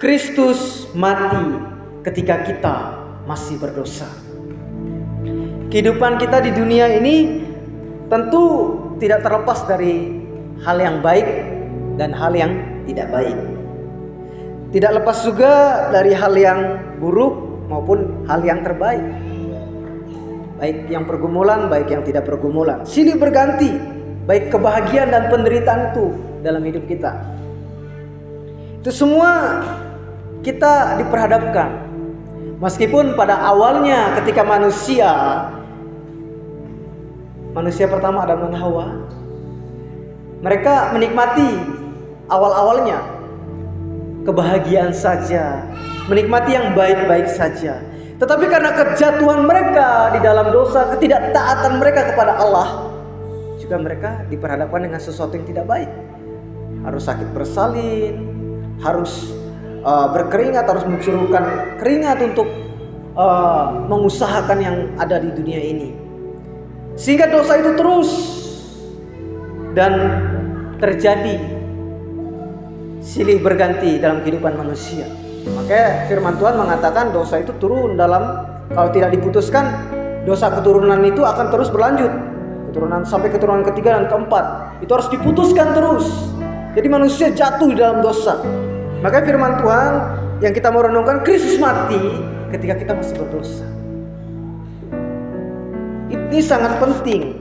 Kristus mati ketika kita masih berdosa. Kehidupan kita di dunia ini tentu tidak terlepas dari hal yang baik dan hal yang tidak baik. Tidak lepas juga dari hal yang buruk maupun hal yang terbaik. Baik yang pergumulan, baik yang tidak pergumulan. Silih berganti, baik kebahagiaan dan penderitaan itu dalam hidup kita. Itu semua kita diperhadapkan. Meskipun pada awalnya ketika manusia pertama Adam dan Hawa, mereka menikmati awal-awalnya kebahagiaan saja, menikmati yang baik-baik saja. Tetapi karena kejatuhan mereka di dalam dosa, ketidaktaatan mereka kepada Allah, juga mereka diperhadapkan dengan sesuatu yang tidak baik. Harus sakit bersalin, harus berkeringat, harus mencurahkan keringat untuk mengusahakan yang ada di dunia ini. Sehingga dosa itu terus dan terjadi silih berganti dalam kehidupan manusia. Makanya firman Tuhan mengatakan dosa itu turun kalau tidak diputuskan, dosa keturunan itu akan terus berlanjut. Keturunan sampai keturunan ketiga dan keempat. Itu harus diputuskan terus. Jadi manusia jatuh di dalam dosa. Makanya firman Tuhan yang kita mau renungkan, Kristus mati ketika kita masih berdosa. Ini sangat penting.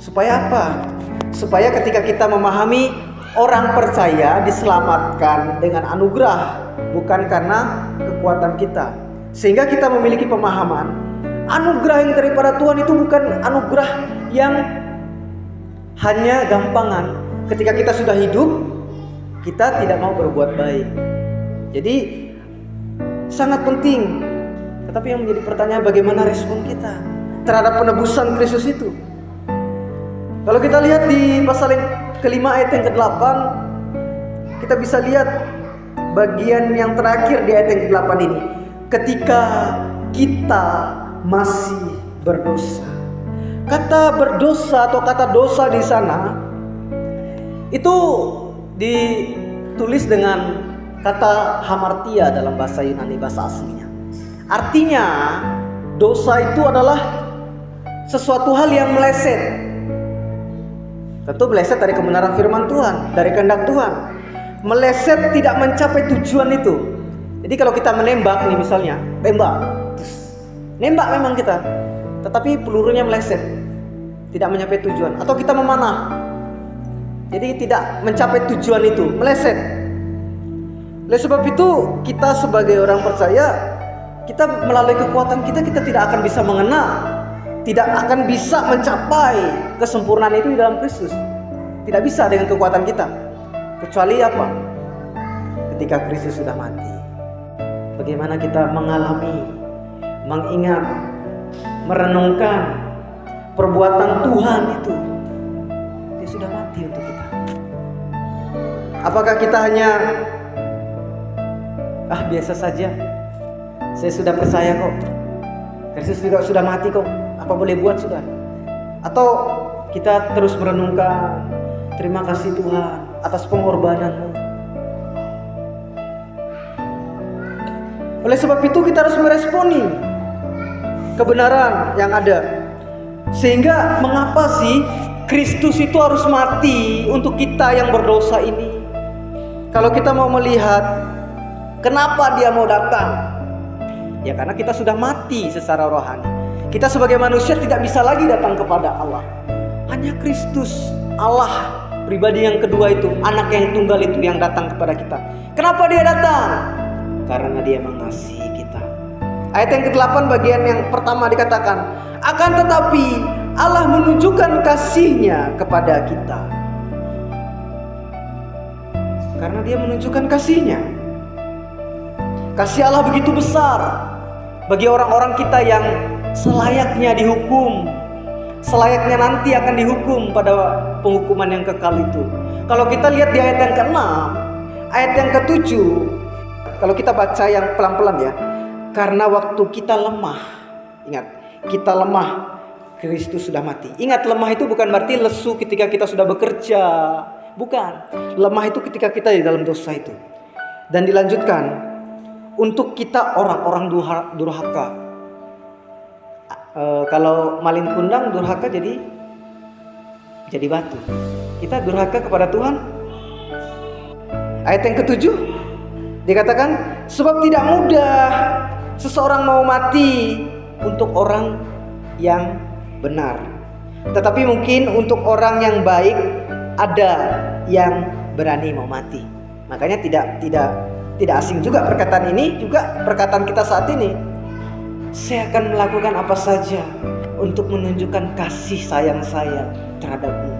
Supaya apa? Supaya ketika kita memahami, orang percaya diselamatkan dengan anugerah, bukan karena kekuatan kita. Sehingga kita memiliki pemahaman, anugerah yang daripada Tuhan itu bukan anugerah yang hanya gampangan. Ketika kita sudah hidup, kita tidak mau berbuat baik. Jadi sangat penting. Tetapi yang menjadi pertanyaan, bagaimana respon kita terhadap penebusan Kristus itu? Kalau kita lihat di pasal yang kelima ayat yang ke-8, kita bisa lihat bagian yang terakhir di ayat yang ke-8 ini. Ketika kita masih berdosa. Kata berdosa atau kata dosa di sana itu ditulis dengan kata hamartia dalam bahasa Yunani, bahasa aslinya. Artinya dosa itu adalah sesuatu hal yang meleset. Tentu meleset dari kebenaran firman Tuhan, dari kehendak Tuhan. Meleset tidak mencapai tujuan itu. Jadi kalau kita menembak nih misalnya, nembak memang kita, tetapi pelurunya meleset, tidak mencapai tujuan. Atau kita memanah, jadi tidak mencapai tujuan itu, meleset. Oleh sebab itu kita sebagai orang percaya, kita melalui kekuatan kita tidak akan bisa mengenal, tidak akan bisa mencapai kesempurnaan itu di dalam Kristus. Tidak bisa dengan kekuatan kita. Kecuali apa? Ketika Kristus sudah mati. Bagaimana kita mengalami, mengingat, merenungkan perbuatan Tuhan itu. Dia sudah mati untuk kita. Apakah kita hanya biasa saja, saya sudah percaya kok, Kristus juga sudah mati kok, apa boleh buat sudah? Atau kita terus merenungkan, terima kasih Tuhan atas pengorbanan-Mu. Oleh sebab itu kita harus meresponi kebenaran yang ada. Sehingga mengapa sih Kristus itu harus mati untuk kita yang berdosa ini? Kalau kita mau melihat kenapa Dia mau datang, ya karena kita sudah mati secara rohani. Kita sebagai manusia tidak bisa lagi datang kepada Allah. Hanya Kristus, Allah pribadi yang kedua itu, anak yang tunggal itu yang datang kepada kita. Kenapa Dia datang? Karena Dia mengasihi kita. Ayat yang ke-8 bagian yang pertama dikatakan, akan tetapi Allah menunjukkan kasih-Nya kepada kita. Karena Dia menunjukkan kasih-Nya. Kasih Allah begitu besar bagi orang-orang kita yang selayaknya dihukum, selayaknya nanti akan dihukum pada penghukuman yang kekal itu. Kalau kita lihat di ayat yang ke-6, ayat yang ke-7, kalau kita baca yang pelan-pelan ya, karena waktu kita lemah, ingat, kita lemah, Kristus sudah mati. Ingat, lemah itu bukan berarti lesu ketika kita sudah bekerja, bukan. Lemah itu ketika kita di dalam dosa itu. Dan dilanjutkan, untuk kita orang-orang durhaka. Kalau malin kundang durhaka jadi batu. Kita durhaka kepada Tuhan. Ayat yang ketujuh dikatakan, sebab tidak mudah seseorang mau mati untuk orang yang benar, tetapi mungkin untuk orang yang baik ada yang berani mau mati. Makanya tidak asing juga perkataan ini, juga perkataan kita saat ini. Saya akan melakukan apa saja untuk menunjukkan kasih sayang saya terhadapmu.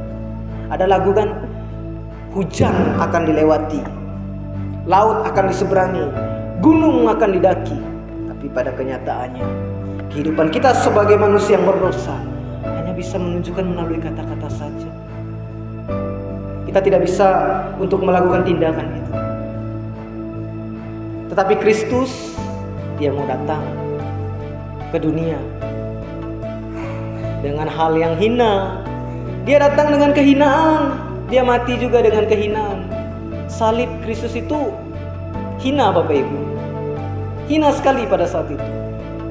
Ada lagu kan, hujan akan dilewati, laut akan diseberangi, gunung akan didaki, tapi pada kenyataannya kehidupan kita sebagai manusia yang berdosa hanya bisa menunjukkan melalui kata-kata saja. Kita tidak bisa untuk melakukan tindakan itu. Tetapi Kristus, Dia mau datang ke dunia dengan hal yang hina. Dia datang dengan kehinaan, Dia mati juga dengan kehinaan. Salib Kristus itu hina, Bapak Ibu, hina sekali pada saat itu.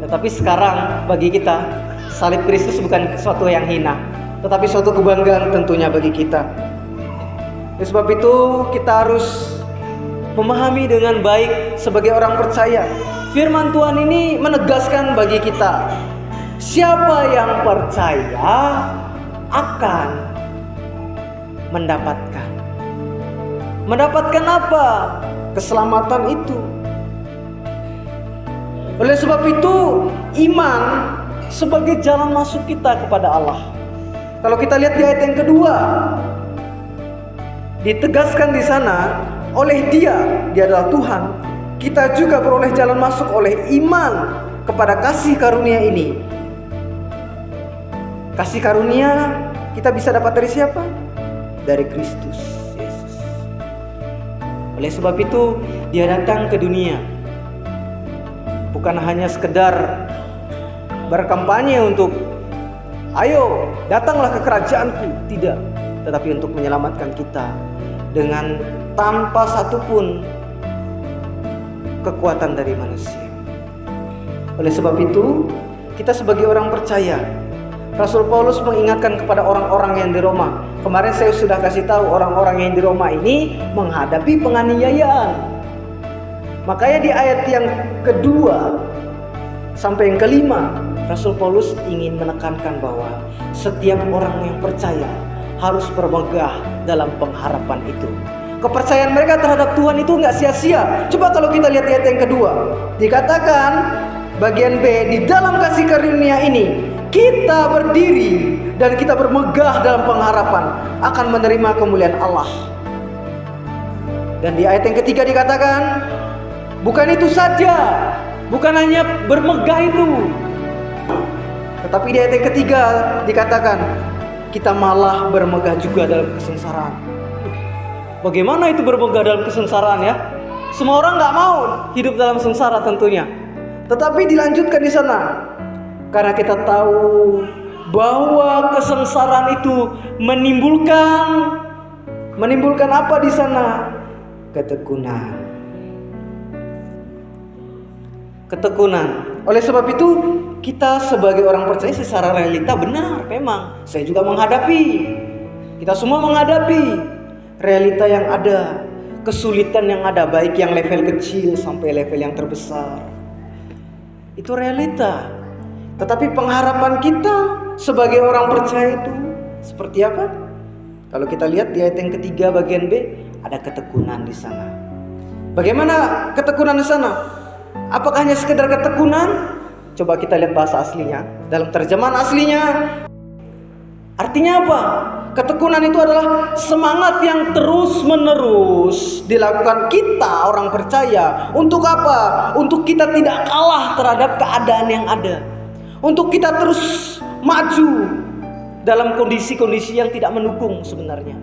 Tetapi sekarang bagi kita, salib Kristus bukan sesuatu yang hina, tetapi suatu kebanggaan tentunya bagi kita. Oleh sebab itu kita harus memahami dengan baik sebagai orang percaya. Firman Tuhan ini menegaskan bagi kita, siapa yang percaya akan mendapatkan apa? Keselamatan itu. Oleh sebab itu, iman sebagai jalan masuk kita kepada Allah. Kalau kita lihat di ayat yang kedua, ditegaskan di sana, oleh Dia adalah Tuhan, kita juga beroleh jalan masuk oleh iman kepada kasih karunia ini. Kasih karunia kita bisa dapat dari siapa? Dari Kristus Yesus. Oleh sebab itu Dia datang ke dunia bukan hanya sekedar berkampanye untuk ayo datanglah ke kerajaanku, tidak, tetapi untuk menyelamatkan kita dengan tanpa satupun kekuatan dari manusia. Oleh sebab itu kita sebagai orang percaya, Rasul Paulus mengingatkan kepada orang-orang yang di Roma. Kemarin saya sudah kasih tahu orang-orang yang di Roma ini menghadapi penganiayaan. Makanya di ayat yang kedua sampai yang kelima, Rasul Paulus ingin menekankan bahwa setiap orang yang percaya harus bermegah dalam pengharapan itu. Kepercayaan mereka terhadap Tuhan itu nggak sia-sia. Coba kalau kita lihat ayat yang kedua, dikatakan bagian B, di dalam kasih karunia ini kita berdiri dan kita bermegah dalam pengharapan akan menerima kemuliaan Allah. Dan di ayat yang ketiga dikatakan, bukan itu saja, bukan hanya bermegah itu, tetapi di ayat yang ketiga dikatakan kita malah bermegah juga dalam kesengsaraan. Bagaimana itu bermegah dalam kesengsaraan ya? Semua orang nggak mau hidup dalam sengsara tentunya. Tetapi dilanjutkan di sana, karena kita tahu bahwa kesengsaraan itu menimbulkan apa di sana? Ketekunan. Oleh sebab itu kita sebagai orang percaya secara realita benar, memang saya juga menghadapi. Kita semua menghadapi realita yang ada, kesulitan yang ada, baik yang level kecil sampai level yang terbesar. Itu realita. Tetapi pengharapan kita sebagai orang percaya itu seperti apa? Kalau kita lihat di ayat yang ketiga bagian B, ada ketekunan di sana. Bagaimana ketekunan di sana? Apakah hanya sekedar ketekunan? Coba kita lihat bahasa aslinya. Dalam terjemahan aslinya, artinya apa? Ketekunan itu adalah semangat yang terus-menerus dilakukan kita orang percaya. Untuk apa? Untuk kita tidak kalah terhadap keadaan yang ada. Untuk kita terus maju dalam kondisi-kondisi yang tidak mendukung sebenarnya.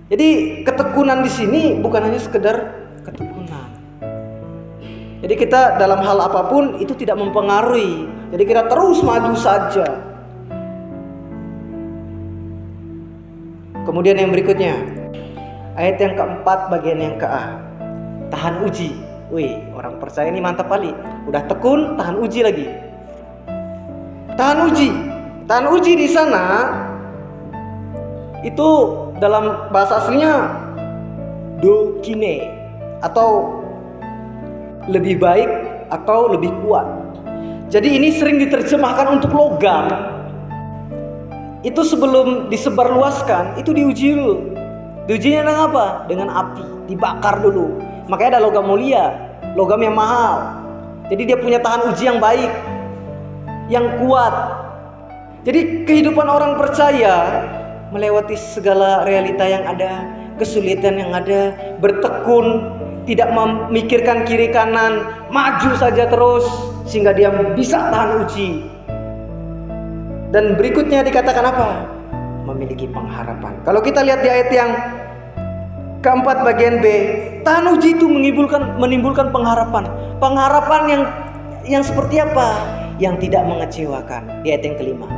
Jadi ketekunan di sini bukan hanya sekedar ketekunan. Jadi kita dalam hal apapun itu tidak mempengaruhi. Jadi kita terus maju saja. Kemudian yang berikutnya, ayat yang keempat bagian yang ke A, tahan uji. Wih, orang percaya ini mantap kali. Udah tekun, tahan uji lagi. Tahan uji di sana itu dalam bahasa aslinya dokine, atau lebih baik atau lebih kuat. Jadi ini sering diterjemahkan untuk logam. Itu sebelum disebarluaskan, itu diuji dulu. Diujinya dengan apa? Dengan api, dibakar dulu. Makanya ada logam mulia, logam yang mahal. Jadi dia punya tahan uji yang baik, yang kuat. Jadi kehidupan orang percaya melewati segala realita yang ada, kesulitan yang ada, bertekun, tidak memikirkan kiri kanan, maju saja terus sehingga dia bisa tahan uji. Dan berikutnya dikatakan apa? Memiliki pengharapan. Kalau kita lihat di ayat yang keempat bagian B, tahan uji itu menimbulkan pengharapan. Pengharapan yang seperti apa? Yang tidak mengecewakan. Di ayat yang kelima,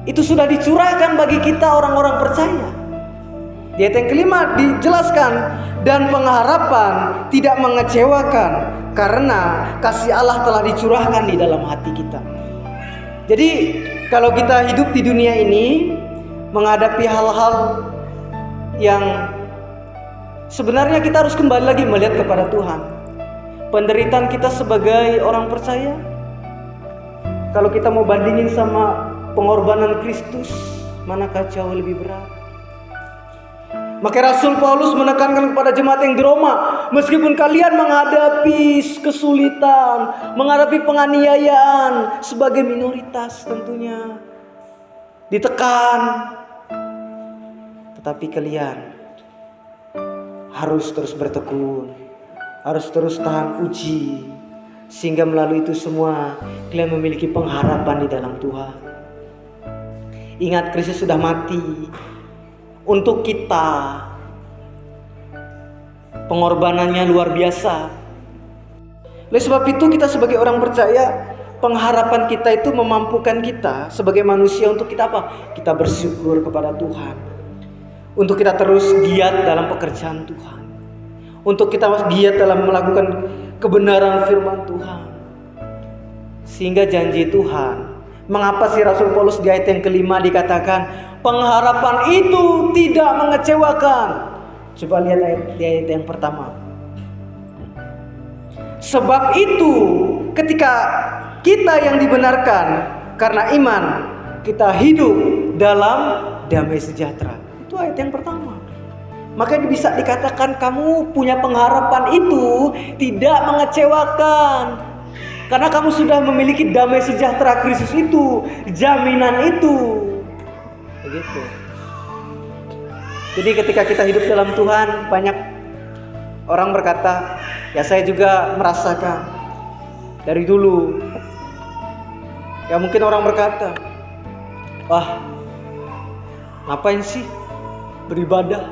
itu sudah dicurahkan bagi kita orang-orang percaya. Di ayat yang kelima dijelaskan, dan pengharapan tidak mengecewakan karena kasih Allah telah dicurahkan di dalam hati kita. Jadi kalau kita hidup di dunia ini menghadapi hal-hal yang sebenarnya kita harus kembali lagi melihat kepada Tuhan. Penderitaan kita sebagai orang percaya, kalau kita mau bandingin sama pengorbanan Kristus, manakah jauh lebih berat? Maka Rasul Paulus menekankan kepada jemaat yang di Roma, meskipun kalian menghadapi kesulitan, menghadapi penganiayaan sebagai minoritas tentunya, ditekan, tetapi kalian harus terus bertekun, harus terus tahan uji, sehingga melalui itu semua kalian memiliki pengharapan di dalam Tuhan. Ingat, Kristus sudah mati untuk kita. Pengorbanannya luar biasa. Oleh sebab itu kita sebagai orang percaya, pengharapan kita itu memampukan kita sebagai manusia untuk kita apa? Kita bersyukur kepada Tuhan. Untuk kita terus giat dalam pekerjaan Tuhan. Untuk kita giat dalam melakukan kebenaran firman Tuhan. Sehingga janji Tuhan, mengapa sih Rasul Paulus di ayat yang kelima dikatakan pengharapan itu tidak mengecewakan? Coba lihat di ayat yang pertama. Sebab itu ketika kita yang dibenarkan karena iman, kita hidup dalam damai sejahtera. Itu ayat yang pertama. Makanya bisa dikatakan kamu punya pengharapan itu tidak mengecewakan. Karena kamu sudah memiliki damai sejahtera Kristus itu, jaminan itu. Begitu. Jadi ketika kita hidup dalam Tuhan, banyak orang berkata, ya saya juga merasakan dari dulu. Ya mungkin orang berkata, wah ngapain sih beribadah?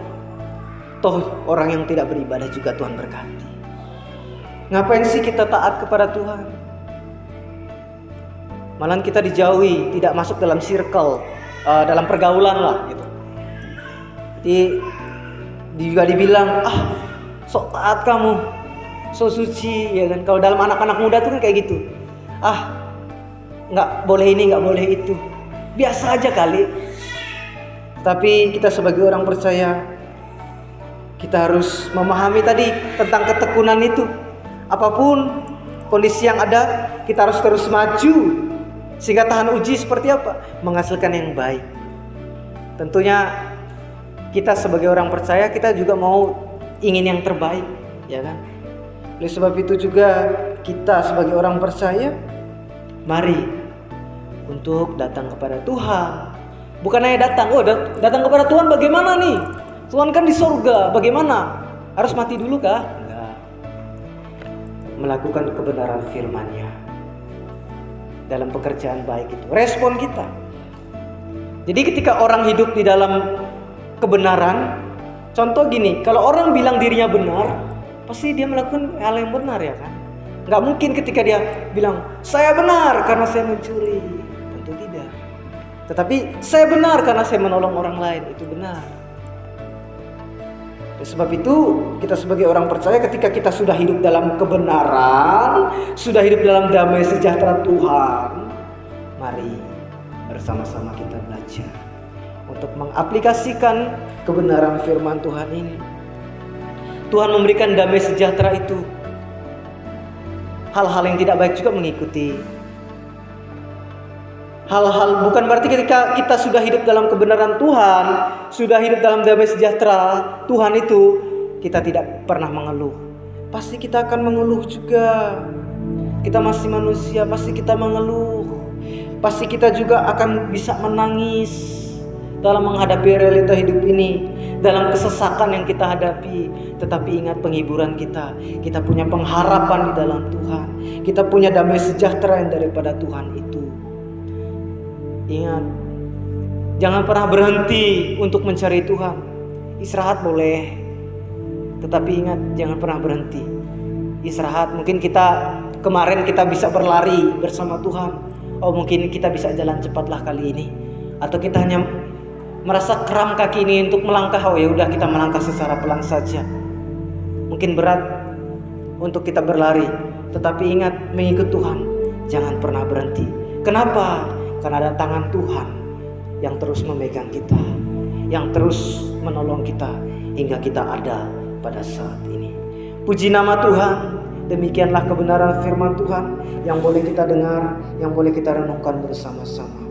Toh orang yang tidak beribadah juga Tuhan berkati. Ngapain sih kita taat kepada Tuhan? Malah kita dijauhi, tidak masuk dalam circle, dalam pergaulan lah gitu. Jadi juga dibilang, sok taat kamu, sok suci, ya kan? Kalau dalam anak-anak muda tuh kan kayak gitu. Nggak boleh ini, nggak boleh itu. Biasa aja kali. Tapi kita sebagai orang percaya, kita harus memahami tadi tentang ketekunan itu. Apapun kondisi yang ada, kita harus terus maju. Sehingga tahan uji seperti apa? Menghasilkan yang baik. Tentunya kita sebagai orang percaya, kita juga mau ingin yang terbaik, ya kan? Oleh sebab itu juga kita sebagai orang percaya, mari untuk datang kepada Tuhan. Bukan hanya datang, datang kepada Tuhan bagaimana nih? Tuhan kan di surga, bagaimana? Harus mati dulu kah? Enggak. Melakukan kebenaran firman-Nya dalam pekerjaan baik itu, respon kita. Jadi ketika orang hidup di dalam kebenaran, contoh gini, kalau orang bilang dirinya benar, pasti dia melakukan hal yang benar, ya kan? Nggak mungkin ketika dia bilang saya benar karena saya mencuri, tentu tidak. Tetapi saya benar karena saya menolong orang lain, itu benar. Sebab itu kita sebagai orang percaya, ketika kita sudah hidup dalam kebenaran, sudah hidup dalam damai sejahtera Tuhan, mari bersama-sama kita belajar untuk mengaplikasikan kebenaran firman Tuhan ini. Tuhan memberikan damai sejahtera itu. Hal-hal yang tidak baik juga mengikuti. Hal-hal bukan berarti ketika kita sudah hidup dalam kebenaran Tuhan, sudah hidup dalam damai sejahtera Tuhan itu, kita tidak pernah mengeluh. Pasti kita akan mengeluh juga. Kita masih manusia, pasti kita mengeluh. Pasti kita juga akan bisa menangis dalam menghadapi realita hidup ini, dalam kesesakan yang kita hadapi. Tetapi ingat penghiburan kita punya pengharapan di dalam Tuhan. Kita punya damai sejahtera yang daripada Tuhan itu. Ingat, jangan pernah berhenti untuk mencari Tuhan. Istirahat boleh, tetapi ingat, jangan pernah berhenti. Istirahat, mungkin kemarin kita bisa berlari bersama Tuhan. Oh, mungkin kita bisa jalan cepatlah kali ini. Atau kita hanya merasa kram kaki ini untuk melangkah, oh ya udah kita melangkah secara pelan saja. Mungkin berat untuk kita berlari, tetapi ingat, mengikut Tuhan jangan pernah berhenti. Kenapa? Karena ada tangan Tuhan yang terus memegang kita, yang terus menolong kita hingga kita ada pada saat ini. Puji nama Tuhan. Demikianlah kebenaran firman Tuhan yang boleh kita dengar, yang boleh kita renungkan bersama-sama.